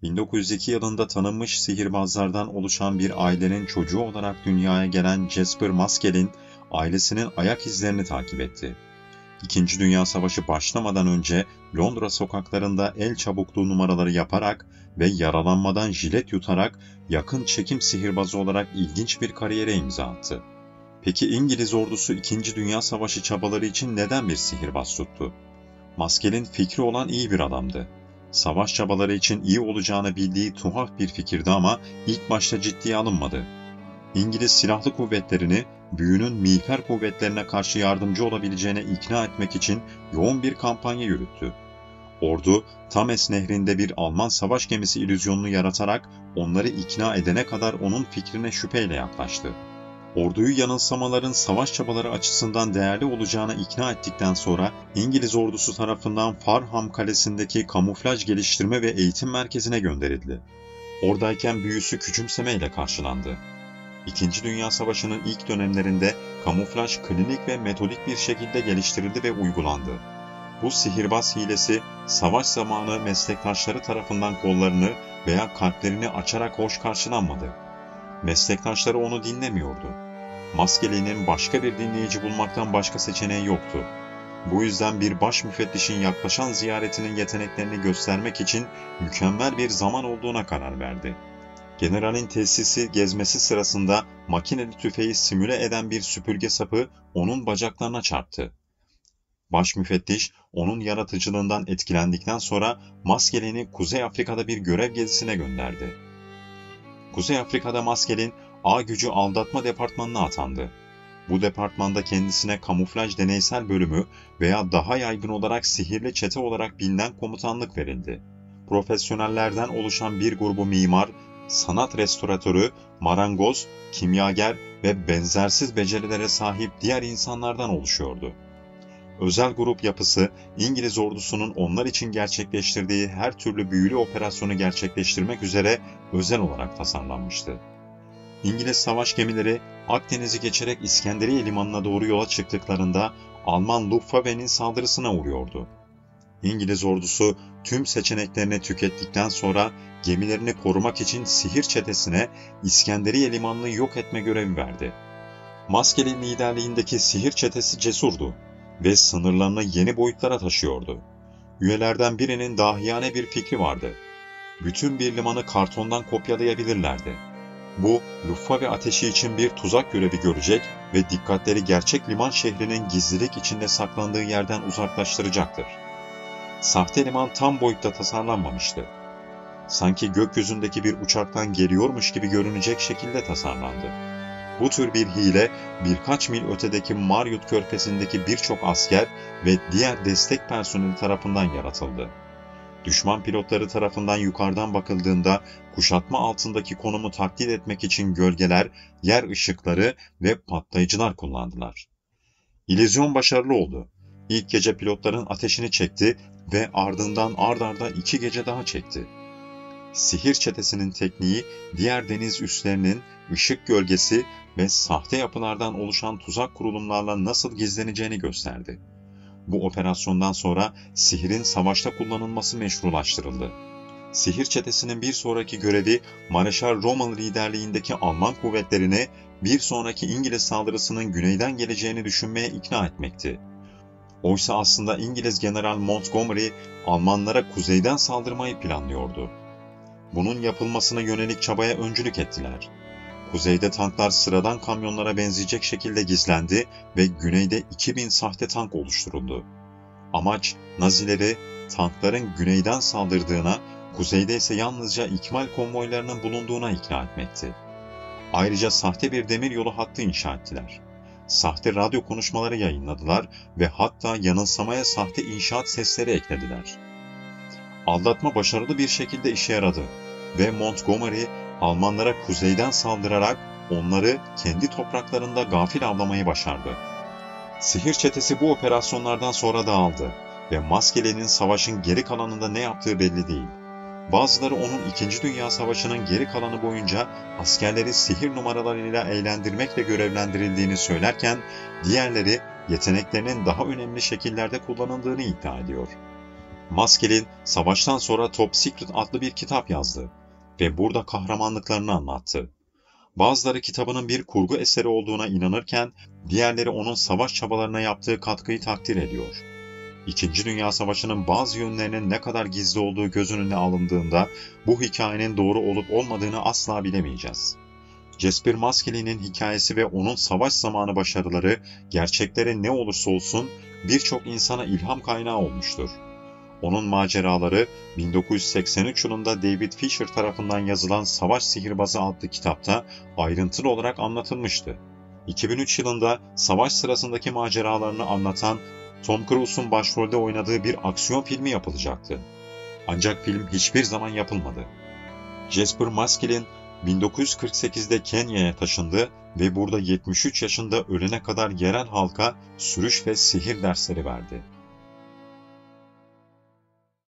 1902 yılında tanınmış sihirbazlardan oluşan bir ailenin çocuğu olarak dünyaya gelen Jasper Maskelyne, ailesinin ayak izlerini takip etti. İkinci Dünya Savaşı başlamadan önce Londra sokaklarında el çabukluğu numaraları yaparak ve yaralanmadan jilet yutarak yakın çekim sihirbazı olarak ilginç bir kariyere imza attı. Peki İngiliz ordusu İkinci Dünya Savaşı çabaları için neden bir sihirbaz tuttu? Maskelyne fikri olan iyi bir adamdı. Savaş çabaları için iyi olacağını bildiği tuhaf bir fikirdi ama ilk başta ciddiye alınmadı. İngiliz silahlı kuvvetlerini büyünün miğfer kuvvetlerine karşı yardımcı olabileceğine ikna etmek için yoğun bir kampanya yürüttü. Ordu, Thames Nehri'nde bir Alman savaş gemisi illüzyonunu yaratarak onları ikna edene kadar onun fikrine şüpheyle yaklaştı. Orduyu yanılsamaların savaş çabaları açısından değerli olacağına ikna ettikten sonra İngiliz ordusu tarafından Farnham Kalesi'ndeki kamuflaj geliştirme ve eğitim merkezine gönderildi. Oradayken büyüsü küçümsemeyle karşılandı. İkinci Dünya Savaşı'nın ilk dönemlerinde kamuflaj klinik ve metodik bir şekilde geliştirildi ve uygulandı. Bu sihirbaz hilesi savaş zamanı meslektaşları tarafından kollarını veya kalplerini açarak hoş karşılanmadı. Meslektaşları onu dinlemiyordu. Maskelyne'nin başka bir dinleyici bulmaktan başka seçeneği yoktu. Bu yüzden bir baş müfettişin yaklaşan ziyaretinin yeteneklerini göstermek için mükemmel bir zaman olduğuna karar verdi. Generalin tesisi gezmesi sırasında makineli tüfeği simüle eden bir süpürge sapı onun bacaklarına çarptı. Baş müfettiş onun yaratıcılığından etkilendikten sonra Maskelyne'i Kuzey Afrika'da bir görev gezisine gönderdi. Kuzey Afrika'da Maskelyne A gücü aldatma departmanına atandı. Bu departmanda kendisine kamuflaj deneysel bölümü veya daha yaygın olarak sihirli çete olarak bilinen komutanlık verildi. Profesyonellerden oluşan bir grubu mimar, sanat restoratörü, marangoz, kimyager ve benzersiz becerilere sahip diğer insanlardan oluşuyordu. Özel grup yapısı, İngiliz ordusunun onlar için gerçekleştirdiği her türlü büyülü operasyonu gerçekleştirmek üzere özel olarak tasarlanmıştı. İngiliz savaş gemileri Akdeniz'i geçerek İskenderiye limanına doğru yola çıktıklarında Alman Luftwaffe'nin saldırısına uğruyordu. İngiliz ordusu tüm seçeneklerini tükettikten sonra gemilerini korumak için sihir çetesine İskenderiye limanını yok etme görevi verdi. Maskelyne liderliğindeki sihir çetesi cesurdu ve sınırlarını yeni boyutlara taşıyordu. Üyelerden birinin dahiyane bir fikri vardı. Bütün bir limanı kartondan kopyalayabilirlerdi. Bu, Luftwaffe ateşi için bir tuzak görevi görecek ve dikkatleri gerçek liman şehrinin gizlilik içinde saklandığı yerden uzaklaştıracaktır. Sahte liman tam boyutta tasarlanmamıştı. Sanki gökyüzündeki bir uçaktan geliyormuş gibi görünecek şekilde tasarlandı. Bu tür bir hile, birkaç mil ötedeki Mariot Körfezi'ndeki birçok asker ve diğer destek personeli tarafından yaratıldı. Düşman pilotları tarafından yukarıdan bakıldığında kuşatma altındaki konumu taklit etmek için gölgeler, yer ışıkları ve patlayıcılar kullandılar. İllüzyon başarılı oldu. İlk gece pilotların ateşini çekti ve ardından ard arda 2 gece daha çekti. Sihir çetesinin tekniği diğer deniz üslerinin ışık gölgesi ve sahte yapılardan oluşan tuzak kurulumlarla nasıl gizleneceğini gösterdi. Bu operasyondan sonra sihirin savaşta kullanılması meşrulaştırıldı. Sihir çetesinin bir sonraki görevi Mareşal Rommel liderliğindeki Alman kuvvetlerini bir sonraki İngiliz saldırısının güneyden geleceğini düşünmeye ikna etmekti. Oysa aslında İngiliz General Montgomery Almanlara kuzeyden saldırmayı planlıyordu. Bunun yapılmasına yönelik çabaya öncülük ettiler. Kuzeyde tanklar sıradan kamyonlara benzeyecek şekilde gizlendi ve güneyde 2000 sahte tank oluşturuldu. Amaç Nazileri tankların güneyden saldırdığına, kuzeyde ise yalnızca ikmal konvoylarının bulunduğuna ikna etmekti. Ayrıca sahte bir demiryolu hattı inşa ettiler. Sahte radyo konuşmaları yayınladılar ve hatta yanılsamaya sahte inşaat sesleri eklediler. Aldatma başarılı bir şekilde işe yaradı ve Montgomery Almanlara kuzeyden saldırarak onları kendi topraklarında gafil avlamayı başardı. Sihir çetesi bu operasyonlardan sonra dağıldı ve Maskelyne'nin savaşın geri kalanında ne yaptığı belli değil. Bazıları onun 2. Dünya Savaşı'nın geri kalanı boyunca askerleri sihir numaralarıyla eğlendirmekle görevlendirildiğini söylerken, diğerleri yeteneklerinin daha önemli şekillerde kullanıldığını iddia ediyor. Maskelyne, savaştan sonra Top Secret adlı bir kitap yazdı ve burada kahramanlıklarını anlattı. Bazıları kitabının bir kurgu eseri olduğuna inanırken, diğerleri onun savaş çabalarına yaptığı katkıyı takdir ediyor. İkinci Dünya Savaşı'nın bazı yönlerinin ne kadar gizli olduğu göz önüne alındığında, bu hikayenin doğru olup olmadığını asla bilemeyeceğiz. Jasper Maskelyne'in hikayesi ve onun savaş zamanı başarıları, gerçekleri ne olursa olsun birçok insana ilham kaynağı olmuştur. Onun maceraları 1983 yılında David Fisher tarafından yazılan Savaş Sihirbazı adlı kitapta ayrıntılı olarak anlatılmıştı. 2003 yılında savaş sırasındaki maceralarını anlatan Tom Cruise'un başrolde oynadığı bir aksiyon filmi yapılacaktı. Ancak film hiçbir zaman yapılmadı. Jasper Maskelyne 1948'de Kenya'ya taşındı ve burada 73 yaşında ölene kadar yerel halka sürüş ve sihir dersleri verdi.